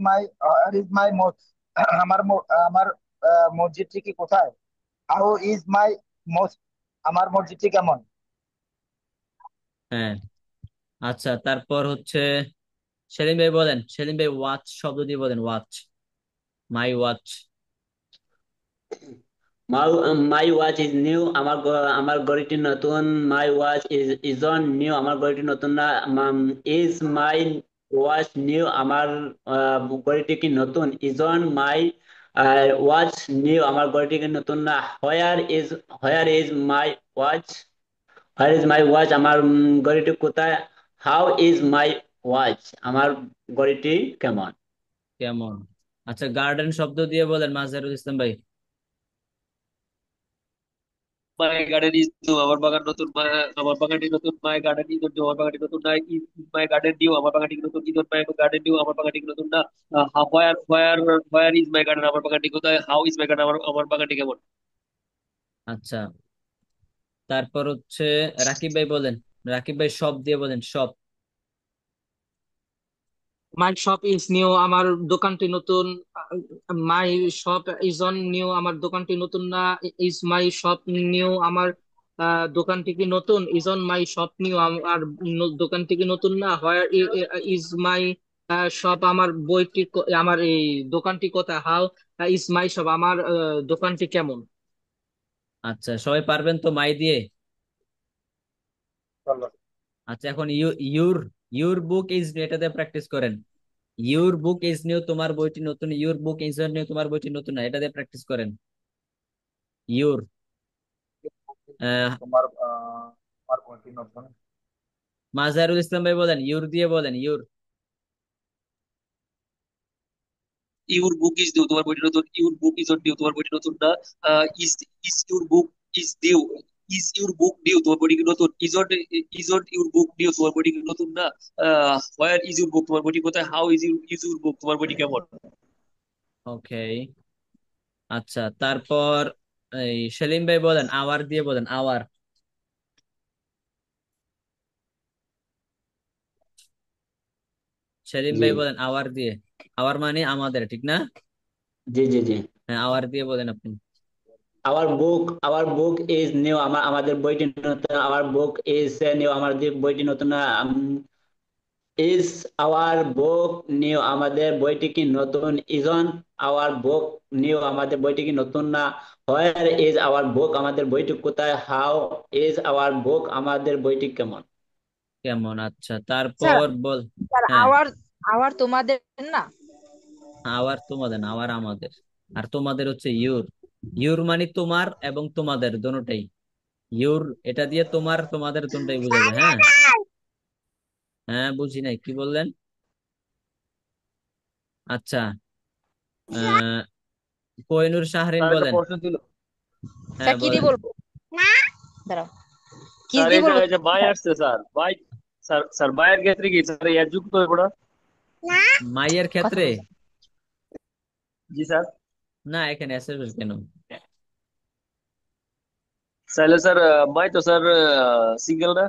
D: মাই মস্ক, আমার মসজিদটি কি কোথায়? হাউ ইজ মাই মস্ক, আমার মসজিদটি কেমন?
B: হ্যাঁ, আচ্ছা, তারপর হচ্ছে সেলিম ভাই বলেন, সেলিম ভাই ওয়াচ শব্দ দিয়ে বলেন, watch, my watch.
F: My watch is new, আমার ঘড়িটি নতুন। My watch is on new, আমার ঘড়িটি নতুন না। ইজ মাই ওয়াচ নিউ, আমার ঘড়িটি কি নতুন? Is on my watch new, আমার ঘড়িটি কি নতুন না। হোয়ার ইজ মাই ওয়াচ, আমার ঘড়িটি কোথায়? হাউ ইজ মাই ওয়াচ, আমার ঘড়িটি কেমন?
B: কেমন? আচ্ছা, গার্ডেন শব্দ দিয়ে বলেন মাজহারুল ইসলাম ভাই।
C: মাই গার্ডেন ইজ নিউ, আমার বাগান নতুন। আমার বাগানটি নতুন। মাই গার্ডেন ইজ নিউ, আমার বাগানটি নতুন না। ইজ মাই গার্ডেন নিউ, আমার বাগানটি নতুন। ইজ মাই গার্ডেন নিউ, আমার বাগানটি নতুন না। হোয়ার ইজ মাই গার্ডেন, আমার বাগানটি কোথায়? হাউ ইজ মাই গার্ডেন, আমার বাগানটি কেমন?
B: আচ্ছা, তারপর হচ্ছে রাকিব ভাই বলেন। রাকিব ভাই শপ দিয়ে বলেন, shop.
E: My shop is new, আমার দোকানটি নতুন। My shop is on new, আমার দোকানটি নতুন না। ইজ মাই শপ নিউ, আমার দোকানটি কি নতুন? Is on my shop new, আমার দোকানটি কি নতুন না। হোয়ার ইজ মাই শপ, আমার আমার এই দোকানটি কোথায়? হাউ ইজ মাই শপ, আমার দোকানটি কেমন?
B: আচ্ছা, সবাই পারবেন তো মাই দিয়ে?
D: চলো।
B: আচ্ছা, এখন your your book is new, এটাতে প্র্যাকটিস করেন। ইউর বুক ইজ নিউ, তোমার বইটি নতুন। ইউর বুক ইজ নিউ, তোমার বইটি নতুন না, এটা দিয়ে প্র্যাকটিস করেন। ইউর
D: তোমার বইটি নতুন।
B: মাজহারুল ইসলাম ভাই বলেন, ইউর দিয়ে বলেন, your.
C: Your book is new, তোমার বইটি নতুন। ইউর বুক ইজ নিউ, তোমার বইটি নতুন না। Is is your book is new, is your book new, তোমার বইটি কি নতুন? ইজ ইউর বুক নিউ, তোমার বইটি কি নতুন না। হোয়ার ইজ ইউর বুক, তোমার বইটি কোথায়? হাউ ইজ ইউর বুক, তোমার বইটি কেমন?
B: ওকে। আচ্ছা, তারপর এই সেলিম ভাই বলেন, আওয়ার দিয়ে বলেন, আওয়ার। সেলিম
F: জি
B: ভাই বলেন আওয়ার দিয়ে। আওয়ার মানে আমাদের, ঠিক না?
F: জি জি জি।
B: হ্যাঁ, আওয়ার দিয়ে বলেন আপনি।
F: আওয়ার বুক ইজ নিউ, আমাদের বইটি নতুন। আওয়ার বুক ইজ নিউ, আমাদের বইটি নতুন না। ইজ আওয়ার বুক নিউ, আমাদের বইটি কি নতুন? ইজন আওয়ার বুক নিউ, আমাদের বইটি কি নতুন না। হোয়ার ইজ আওয়ার বুক, আমাদের বইটি কোথায়? হাউ ইজ আওয়ার বুক, আমাদের বইটি কেমন?
B: কেমন? আচ্ছা,
G: স্যার,
B: তারপর বল।
G: স্যার
B: হ্যাঁ,
G: আওয়ার আওয়ার তোমাদের না।
B: আওয়ার তোমাদের না, আওয়ার আমাদের। আর তোমাদের হচ্ছে ইউর। ইউর মানে তোমার এবং তোমাদের দোনোটাই। ইউর এটা দিয়ে তোমার তোমাদের দোনোটাই বোঝাবে। হ্যাঁ, হ্যাঁ, বুঝি নাই কি বললেন। আচ্ছা, আহ কোহিনুর শাহরিন
C: স্যার একটা
B: বলেন।
C: প্রশ্ন ছিল।
B: হ্যাঁ,
G: স্যার কি দিয়ে
B: বলেন।
G: বলবো? দাঁড়াও, কি
C: স্যার
G: দিয়ে
C: এই
G: বলবো
C: জায়গায় যে মাই
G: স্যার?
C: আসছে স্যার, মাই। স্যার মায়ের ক্ষেত্রে কি স্যার এর যুক্ত হয়ে পড়া?
B: মাইয়ের
G: কথা
B: ক্ষেত্রে?
G: বল।
C: জি স্যার।
B: না, এখানে এসএস কেন?
C: তাহলে স্যার মাই তো স্যার সিঙ্গেল না,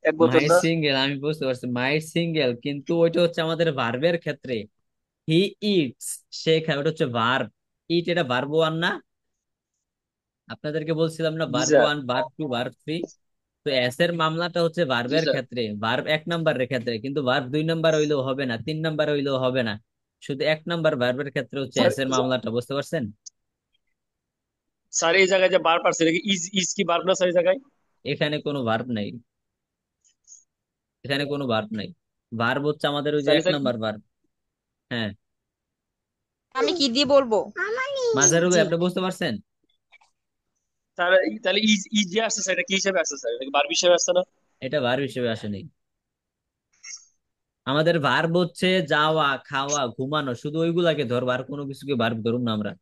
C: এক বছর
B: মাই
C: না?
B: সিঙ্গেল, আমি বুঝতে পারছি মাই সিঙ্গেল, কিন্তু ওইটা হচ্ছে আমাদের ভার্বের ক্ষেত্রে। হি ইটস, সে খায়, ওটা হচ্ছে ভার্ব। ইট এটা ভার্ব ওয়ান না? আপনাদেরকে বলছিলাম না,
C: জি
B: verb
C: sir.
B: One, verb two, verb three. তো এস এর মামলাটা হচ্ছে
C: জি
B: ভার্বের
C: স্যার।
B: ক্ষেত্রে, ভার্ব এক নাম্বারের ক্ষেত্রে, কিন্তু ভার্ব দুই নাম্বার হইলেও হবে না, তিন নাম্বার হইলেও হবে না। শুধু এক নাম্বার ভার্বের ক্ষেত্রে হচ্ছে
C: স্যার
B: এস এর মামলাটা, বুঝতে পারছেন?
C: স্যার এই জায়গায় যে বার পারছে নাকি, ইজ ইজ কি বার না স্যার এই জায়গায়?
B: এখানে কোনো ভার্ব নাই, এখানে কোনো ভার্ব নাই। ভার্ব হচ্ছে আমাদের ওই যে
C: তাহলে
B: এক
C: স্যার কি?
B: Number verb. হ্যাঁ,
G: আমি কি দিয়ে বলবো?
B: মাঝারুল ভাই
G: জি।
B: আপনি বুঝতে পারছেন?
C: স্যার তাহলে ইজ ইজ যে আসছে স্যার, এটা কি হিসেবে আসছে স্যার? এটা কি বার হিসেবে আসছে না?
B: এটা ভার্ব হিসেবে আসেনি। আমাদের ভার্ব হচ্ছে যাওয়া, খাওয়া, ঘুমানো, শুধু ওইগুলাকে ধরবো, আর কোনো কিছুকে ভার্ব ধরুন না আমরা।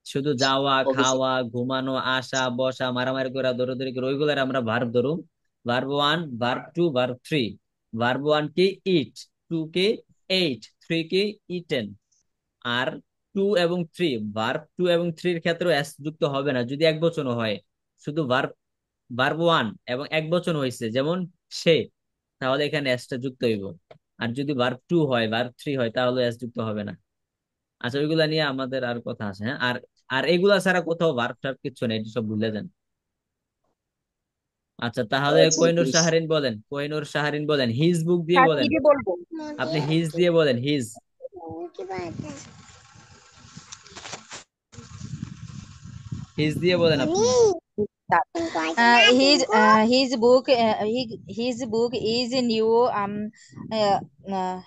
B: শুধু যাওয়া,
C: ওকে স্যার।
B: খাওয়া, ঘুমানো, আসা, বসা, মারামারি করা, দৌড়াদৌড়ি করা, ওইগুলার আমরা ভার্ব ধরুম। Verb one, verb two, verb three. Verb one কি ইট, টু কি এইট, থ্রি কি ইটেন। আর টু এবং থ্রি, ভার্ব টু এবং থ্রির ক্ষেত্রে এস যুক্ত হবে না যদি এক বচন হয়। শুধু ভার্ব ভার্ব ওয়ান এবং এক বচন হয়েছে, যেমন সে, তাহলে এখানে এসটা যুক্ত হইব। আর যদি ভার্ব টু হয়, ভার্ব থ্রি হয়, তাহলে এস যুক্ত হবে না। আচ্ছা, ওইগুলা নিয়ে আমাদের আর কথা আছে। হ্যাঁ, আর আর এগুলা ছাড়া কোথাও ভার্ব টার্ব কিচ্ছু নেই, এটা সব ভুলে যান। আচ্ছা, তাহলে
C: আচ্ছা
B: কোহিনুর
C: প্লিজ।
B: শাহরিন বলেন, কোহিনুর শাহরিন বলেন হিজ বুক দিয়ে
G: স্যার কি
B: বলেন।
G: দিয়ে বলবো?
B: আপনি হিজ দিয়ে বলেন, হিজ। হিজ দিয়ে বলেন আপনি।
G: his book is new. Uh, uh,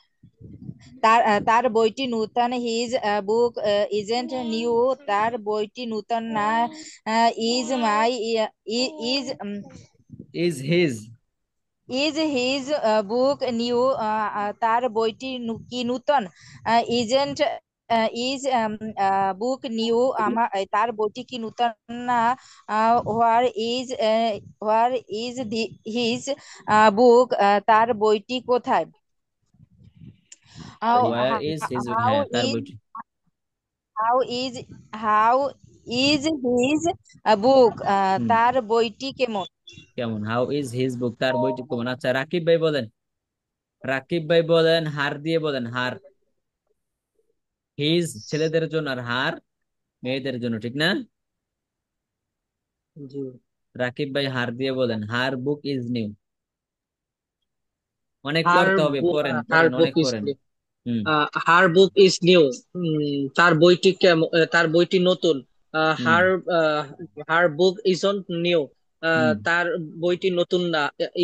G: তার বইটি নূতন। হিজ বুক ইজেন্ট নিউ, তার বইটি নূতন না। Is my is
B: is his
G: is his book new, তার বইটি কি নূতন। ইজেন্ট ইজ বুক নিউ, তার বইটি কি নূতন না। Where is where is his book, তার বইটি কোথায়। How
B: where is his,
G: how
B: হ্যাঁ তার
G: is
B: বইটি
G: how is how is his book,
B: হুম
G: তার বইটি কেমন।
B: কেমন, হাউ ইজ হিজ বুক, তার বইটি কেমন। আচ্ছা রাকিব ভাই বলেন, রাকিব ভাই বলেন হার দিয়ে বলেন, হার। হিজ ছেলেদের জন্য আর হার মেয়েদের জন্য, ঠিক না?
E: জি।
B: রাকিব ভাই হার দিয়ে বলেন, হার বুক ইজ নিউ। অনেক
E: হার
B: পড়তে হবে, পড়েন
E: হার
B: পড়েন,
E: বুক
B: অনেক
E: ইজ
B: পড়েন। হুম
E: হার বুক ইজ নিউ। তার বইটি কেমন, তার বইটি নতুন।
B: হুম
E: হার হার বুক ইজন্ট নিউ,
B: হুম
E: তার বইটি নতুন না।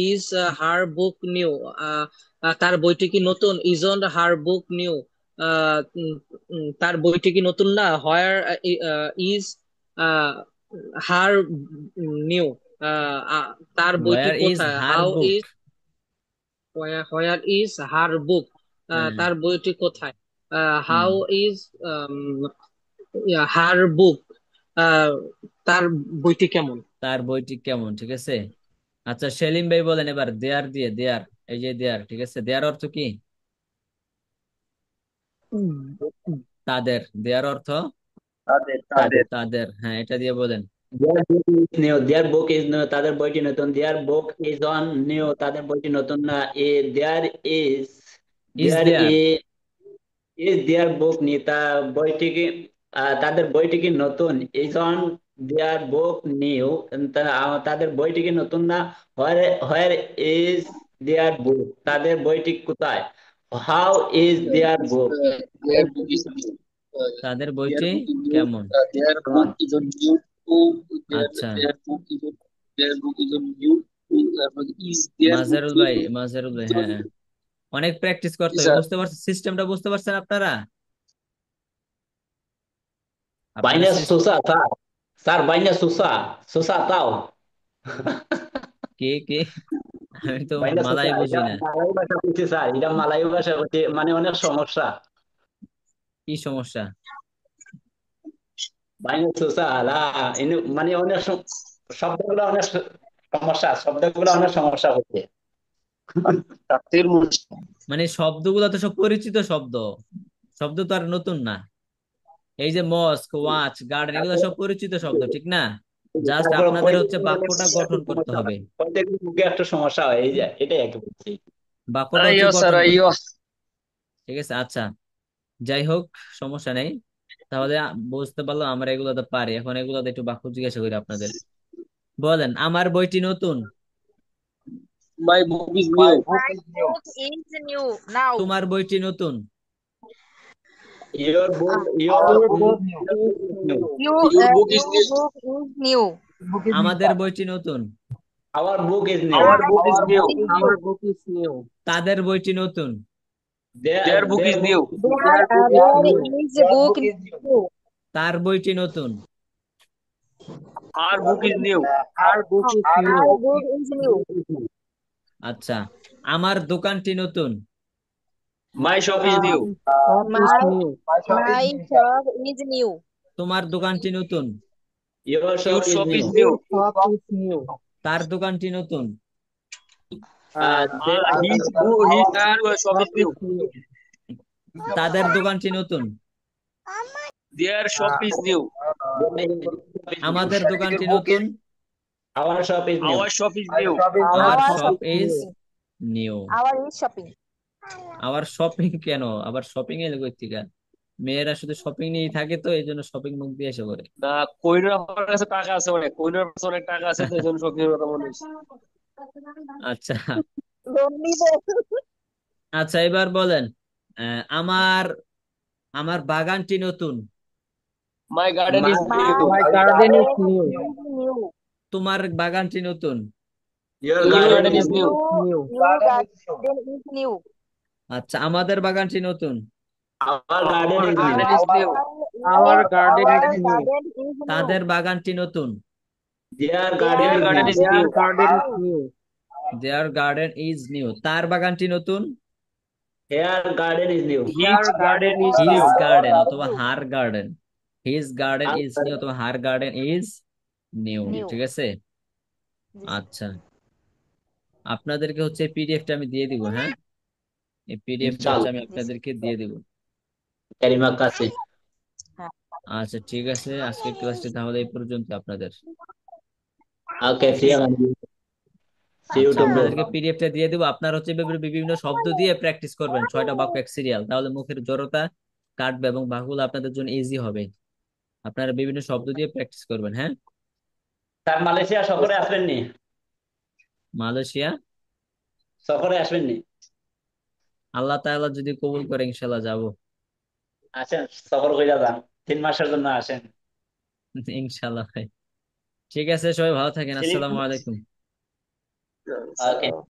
E: ইজ হার বুক নিউ, তার বইটি কি নতুন। ইজন্ট হার বুক নিউ, তার বইটি কি নতুন না। হোয়ার ইজ হার নিউ, তার বইটি
B: ওয়ার ইজ
E: কোথায়।
B: Her
E: how
B: book.
E: Is where is her book,
B: হ্যাঁ
E: তার বইটি কোথায়।
B: হুম
E: হাউ ইজ হার বুক, তার বইটি কেমন।
B: তার বইটি কেমন, ঠিক আছে। আচ্ছা সেলিম ভাই বলেন এবার দেয়ার দিয়ে, দেয়ার, এই যে দেয়ার, ঠিক আছে, দেয়ার অর্থ কি? তাদের, দেয়ার অর্থ
D: তাদের তাদের
B: তাদের, হ্যাঁ এটা দিয়ে বলেন।
F: Their book is new. Their book is new. তাদের বইটি নতুন। Their book is on new. তাদের বইটি নতুন না। There is
B: is
F: there
B: there,
F: is their book new. বইটি কি তাদের বইটি কি নতুন? Is on their book new. তাদের বইটি কি নতুন না? Where is their book? তাদের বইটি কোথায়? How is their book?
C: Their book is new.
B: তাদের
C: Their
B: বইটি
C: book is new.
B: কেমন।
C: Their book is on new. Their
B: আচ্ছা
C: their book is on their book is on new. Is their book
B: Mazharul ভাই, মাজহারুল ভাই, হ্যাঁ অনেক প্র্যাকটিস করতে
C: is
B: হবে,
C: a
B: বুঝতে পারছেন সিস্টেমটা, বুঝতে পারছেন আপনারা? আপনারা
F: বাইনা সুসা স্যার, স্যার বাইনা সুসা, সুসা তাও।
B: কে কে, আমি তো
F: বাইনা সুসা,
B: মালাই
F: এটা
B: বুঝি না।
F: মালাই ভাষা হচ্ছে স্যার, এটা মালাই ভাষা হচ্ছে, মানে অনেক সমস্যা।
B: কি সমস্যা?
F: বাইনা সুসা লা, মানে অনেক শব্দগুলো অনেক সমস্যা, শব্দগুলো অনেক সমস্যা হচ্ছে।
C: তাফসীর
B: মানে শব্দগুলো তো সব পরিচিত শব্দ, শব্দ তো আর নতুন না। এই যে মস্ক, ওয়াচ, গার্ডেন, এগুলো সব পরিচিত শব্দ, ঠিক না? জাস্ট
F: তারপর
B: আপনাদের হচ্ছে বাক্যটা গঠন করতে
F: সমস্যা
B: হবে।
F: হয়, প্রত্যেক মুখে একটা সমস্যা হয়, এই যে এটাই আর কি বলছি।
B: বাক্যটা হচ্ছে
C: আইয়ো স্যার
B: গঠন করতে,
C: আইয়ো।
B: ঠিক আছে। আচ্ছা যাই হোক, সমস্যা নেই। তাহলে বুঝতে পারলাম আমরা এগুলো তো পারি, এখন এগুলোতে একটু বাক্য জিজ্ঞাসা করি আপনাদের। বলেন আমার বইটি নতুন।
C: My book is
D: my
C: new.
D: book
G: My
D: is new.
G: book is new now.
B: তোমার বইটি নতুন।
F: Your book,
D: Our
E: Your
D: book
E: book
D: is new.
E: is new.
C: Your book is
G: Your
C: new.
G: book is new.
D: Book is new,
B: আমাদের
D: sir.
B: বইটি নতুন।
F: our book is new.
C: Our book is
D: Our
C: new.
D: book is new.
E: Our book is new.
B: তাদের বইটি নতুন।
C: Their book
F: Their
C: is
F: book
C: new.
E: Their book is
G: There
E: new.
G: is
D: Their
G: book
D: book is new.
G: new.
B: তার বইটি নতুন।
C: Our book is new.
E: Our book is
D: Our
E: new.
G: Our
D: book
G: book is new.
B: আচ্ছা আমার দোকানটি নতুন।
C: My shop is new.
E: Shop is
G: My
E: new.
D: my shop is
G: my
D: new, sir.
G: shop is new.
B: তোমার দোকানটি নতুন।
F: Your
C: Your
F: shop is
C: shop is
F: new.
C: new.
E: Your shop is new.
B: তার দোকানটি নতুন।
C: His shop
E: Shop
C: is new.
E: is new.
B: তাদের দোকানটি নতুন।
C: Their shop is new.
B: আমাদের দোকানটি
D: book
B: নতুন।
F: Our shop is new.
C: Our shop is
D: My
C: new.
D: shop is
B: Our
G: Our
B: shop
G: shopping.
B: is new.
G: Our is shopping.
B: আবার shopping কেন, আবার shopping এর কই থেকে? মেয়েরা শুধু শপিং নিয়েই থাকে, তো এই জন্য শপিং মুখ দিয়ে এসে করে।
C: না, কইনার আমার কাছে টাকা আছে, অনেক কইনার কাছে অনেক টাকা আছে, তো এই জন্য শপিং এর কথা মনে হয়েছে।
B: আচ্ছা
G: Lonely
B: আচ্ছা এবার বলেন আমার আমার বাগানটি নতুন।
C: My garden is
F: My
C: new.
E: My
D: My
E: garden is
D: garden is
E: new.
D: new.
G: new.
B: তোমার বাগানটি নতুন।
F: your
C: Your
E: Your
F: garden
C: garden
F: is
C: is
E: garden
C: new.
E: is new.
D: Garden is new.
G: Garden is new.
B: আচ্ছা, আমাদের বাগানটি নতুন।
F: our garden
C: Our
F: is new.
C: garden is new.
E: Our
G: Our
E: garden is
G: garden
E: new.
G: is new.
B: তাদের বাগানটি নতুন।
F: Their
G: Their
F: garden
C: Their
F: is
C: garden
F: new.
C: is
E: Their
C: new.
E: garden is new.
B: There garden is new. তার বাগানটি নতুন।
F: Her garden is new.
C: His
E: Their garden
C: garden
E: is
C: is
B: his
C: new.
E: new.
B: Garden
D: Garden
B: অথবা
D: is
B: her garden. His garden
F: Our
B: is new অথবা হার garden is new.
G: New.
B: ঠিক আছে।
G: জি,
B: আচ্ছা, আপনাদেরকে হচ্ছে পিডিএফটা আমি দিয়ে দিব। হ্যাঁ, এই পিডিএফটা হচ্ছে
F: inshallah.
B: আমি
G: জি,
B: আপনাদেরকে দিয়ে দিব।
F: Terima kasih.
G: হ্যাঁ।
B: আচ্ছা ঠিক আছে, আজকের ক্লাসটি তাহলে এই পর্যন্ত আপনাদের।
F: Okay, see you. See you
B: আচ্ছা,
F: tomorrow.
B: আপনাদেরকে পিডিএফটা দিয়ে দিব। আপনার হচ্ছে বিভিন্ন শব্দ দিয়ে প্র্যাকটিস করবেন, 6টা বাক্য এক সিরিয়াল, তাহলে মুখের জড়তা কাটবে এবং বাহুগুলো আপনাদের জন্য ইজি হবে। আপনারা বিভিন্ন শব্দ দিয়ে প্র্যাকটিস করবেন। হ্যাঁ,
F: স্যার মালয়েশিয়া সফরে আসবেননি?
B: মালয়েশিয়া
F: সফরে আসবেননি?
B: আল্লাহ তাআলা যদি কবুল করে ইনশাল্লাহ যাব।
F: আসেন, সফর কইরা যান, 3 মাসের জন্য আসেন।
B: ইনশাল্লাহ ভাই। ঠিক আছে, সবাই ভালো থাকেন।
F: See
B: আসসালামু
F: you.
B: আলাইকুম।
F: Okay.